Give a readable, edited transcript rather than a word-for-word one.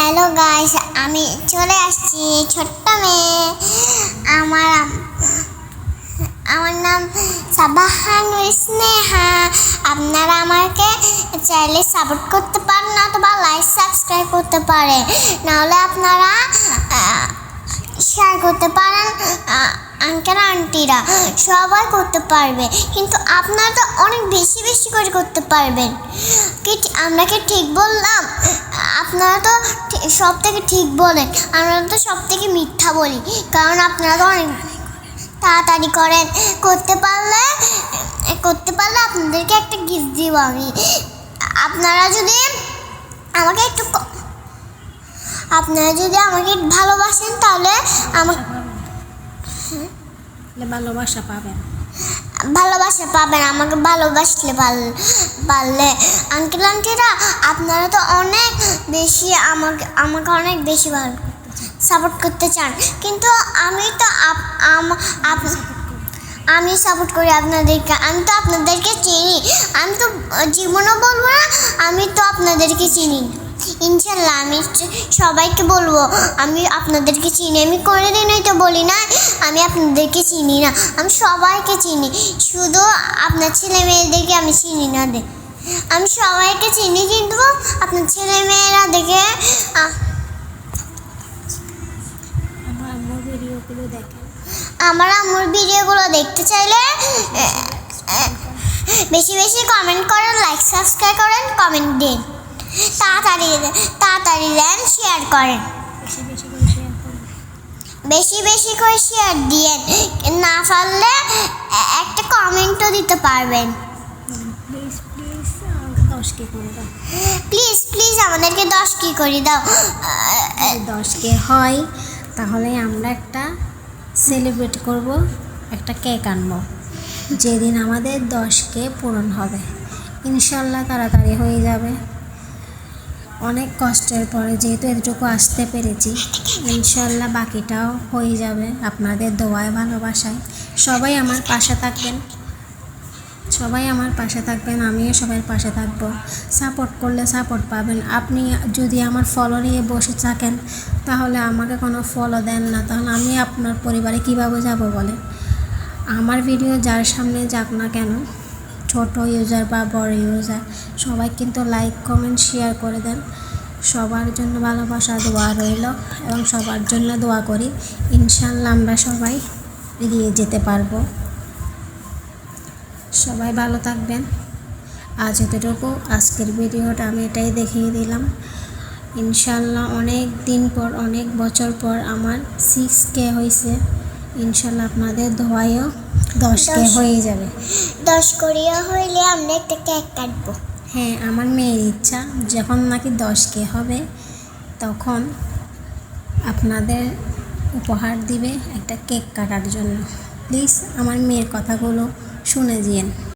Hello guys, আমি চলে আসছি ছোট্ট মেয়ে। আমার নাম সাবাহানুর স্নেহা। আপনারা আমাকে চাইলে সাপোর্ট করতে পারেন অথবা লাইক সাবস্ক্রাইব করতে পারেন, নাহলে আপনারা শেয়ার করতে পারেন। আঙ্কেল আন্টিরা সবাই করতে পারবে, কিন্তু আপনারা তো অনেক বেশি বেশি করে করতে পারবেন। আমরা কি ঠিক বললাম? আপনারা তো সব থেকে ঠিক বলেন, আমরা তো সব থেকে মিথ্যা বলি, কারণ আপনারা তো অনেক তাড়াতাড়ি করেন। করতে পারলে আপনাদেরকে একটা গিফট দিব আমি। আপনারা যদি আমাকে ভালোবাসেন তাহলে ভালোবাসা পাবেন। আমাকে ভালোবাসলে পারলে আঙ্কেল আন্টিরা আপনারা তো অনেক বেশি আমাকে অনেক বেশি ভালো সাপোর্ট করতে চান, কিন্তু আমি সাপোর্ট করি আপনাদেরকে। আমি তো আপনাদেরকে চিনি, আমি তো জীবনও বলবো না আমি তো আপনাদেরকে চিনি। ইনশাল্লাহ আমি সবাইকে বলবো আমি আপনাদেরকে চিনি। আমি কোনোদিনই তো বলি না আমি আপনাদেরকে চিনি না, আমি সবাইকে চিনি, শুধু আপনার ছেলে মেয়েদেরকে আমি চিনি না। আমি সবাইকে চিনি, কিন্তু আপনার ছেলে মেয়েরা দেখে আমার আম্মুর ভিডিওগুলো দেখতে চাইলে বেশি বেশি কমেন্ট করেন, লাইক সাবস্ক্রাইব করেন, কমেন্ট দিন, তাড়াতাড়ি দেন, শেয়ার করেন, বেশি বেশি করে শেয়ার দিয়েন। না পারলে একটা কমেন্টও দিতে পারবেন। প্লিজ আমাদেরকে 10K করে দাও। 10K হয় তাহলে আমরা একটা সেলিব্রেট করব, একটা কেক আনবো যেদিন আমাদের 10K পূরণ হবে। ইনশাল্লাহ তাড়াতাড়ি হয়ে যাবে। অনেক কষ্টের পরে যেহেতু এতটুকু আসতে পেরেছি, ইনশাল্লাহ বাকিটাও হয়ে যাবে আপনাদের দোয়ায় ভালোবাসায়। সবাই আমার পাশে থাকবেন, আমিও সবার পাশে থাকবো। সাপোর্ট করলে সাপোর্ট পাবেন। আপনি যদি আমার ফলো নিয়ে বসে থাকেন তাহলে আমাকে কোনো ফলো দেন না, তাহলে আমি আপনার পরিবারে কীভাবে যাব বলেন? আমার ভিডিও যার সামনে যাক না কেন, ছোট ইউজার বা বড় ইউজার, সবাই কিন্তু লাইক কমেন্ট শেয়ার করে দেন। সবার জন্য ভালোবাসা দোয়া রইল এবং সবার জন্য দোয়া করি। ইনশাল্লাহ আমরা সবাই এগিয়ে যেতে পারবো। সবাই ভালো থাকবেন। আজ এতটুকু, আজকের ভিডিওটা আমি এটাই দেখিয়ে দিলাম। ইনশাল্লাহ অনেক দিন পর, অনেক বছর পর আমার 6K হয়েছে। ইনশাল্লাহ আপনাদের দোয়ায়ও 10K হয়ে যাবে। 10 করিয়া হইলে আমরা একটা কেক কাটবো। হ্যাঁ, আমার মেয়ের ইচ্ছা যখন নাকি 10K হবে তখন আপনাদের উপহার দিবে একটা কেক কাটার জন্য। প্লিজ আমার মেয়ের কথাগুলো শুনে দিয়েন।